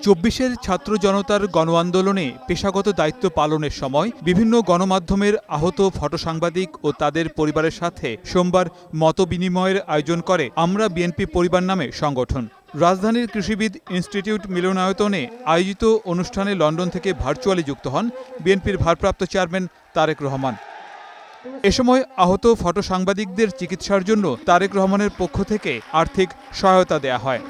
চব্বিশের ছাত্র জনতার গণ আন্দোলনে পেশাগত দায়িত্ব পালনের সময় বিভিন্ন গণমাধ্যমের আহত ফটোসাংবাদিক ও তাদের পরিবারের সাথে সোমবার মতবিনিময়ের আয়োজন করে আমরা বিএনপি পরিবার নামে সংগঠন। রাজধানীর কৃষিবিদ ইনস্টিটিউট মিলনায়তনে আয়োজিত অনুষ্ঠানে লন্ডন থেকে ভার্চুয়ালি যুক্ত হন বিএনপির ভারপ্রাপ্ত চেয়ারম্যান তারেক রহমান। এ সময় আহত ফটোসাংবাদিকদের চিকিৎসার জন্য তারেক রহমানের পক্ষ থেকে আর্থিক সহায়তা দেয়া হয়।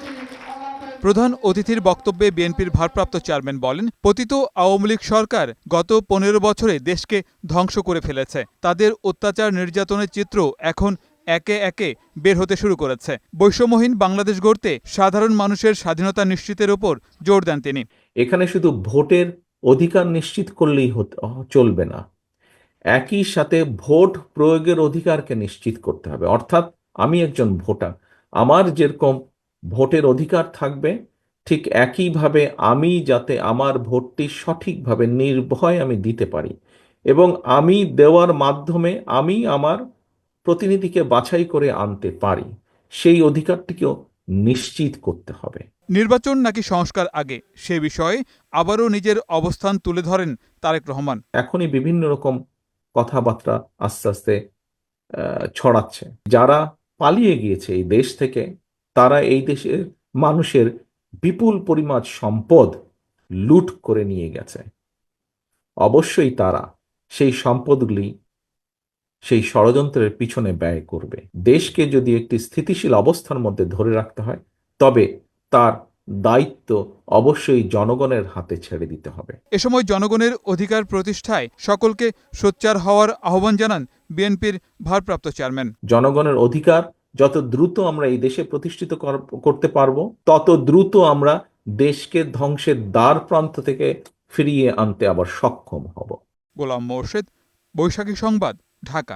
প্রধান অতিথির বক্তব্যে বিএনপির ভারপ্রাপ্ত চেয়ারম্যান বলেন, পতিত আওয়ামী লীগ সরকার গত ১৫ বছরে দেশকে ধ্বংস করে ফেলেছে। তাদের অত্যাচার নির্যাতনের চিত্র এখন একে একে বের হতে শুরু করেছে। বৈষম্যহীন বাংলাদেশ গড়তে সাধারণ মানুষের স্বাধীনতা নিশ্চিতের উপর জোর দেন তিনি। এখানে শুধু ভোটের অধিকার নিশ্চিত করলেই চলবে না, একই সাথে ভোট প্রয়োগের অধিকারকে নিশ্চিত করতে হবে। অর্থাৎ আমি একজন ভোটার, আমার যেরকম ভোটের অধিকার থাকবে, ঠিক একইভাবে আমি যাতে আমার ভোটটি সঠিকভাবে নির্ভয় আমি দিতে পারি এবং আমি দেওয়ার মাধ্যমে আমি আমার প্রতিনিধিকে বাছাই করে আনতে পারি, সেই অধিকারটিকেও নিশ্চিত করতে হবে। নির্বাচন নাকি সংস্কার আগে, সে বিষয়ে আবারও নিজের অবস্থান তুলে ধরেন তারেক রহমান। এখনই বিভিন্ন রকম কথাবার্তা আস্তে আস্তে ছড়াচ্ছে। যারা পালিয়ে গিয়েছে এই দেশ থেকে, তারা এই দেশের মানুষের বিপুল পরিমাণ সম্পদ লুট করে নিয়ে গেছে। অবশ্যই তারা সেই সম্পদগুলি সেই ষড়যন্ত্রের পিছনে ব্যয় করবে। দেশকে যদি একটি স্থিতিশীল অবস্থার মধ্যে ধরে রাখতে হয়, তবে তার দায়িত্ব অবশ্যই জনগণের হাতে ছেড়ে দিতে হবে। এ সময় জনগণের অধিকার প্রতিষ্ঠায় সকলকে সোচ্চার হওয়ার আহ্বান জানান বিএনপির ভারপ্রাপ্ত চেয়ারম্যান। জনগণের অধিকার যত দ্রুত আমরা এই দেশে প্রতিষ্ঠিত করতে পারবো, তত দ্রুত আমরা দেশকে ধ্বংসের দ্বার প্রান্ত থেকে ফিরিয়ে আনতে আবার সক্ষম হব। গোলাম মোর্শেদ, বৈশাখী সংবাদ, ঢাকা।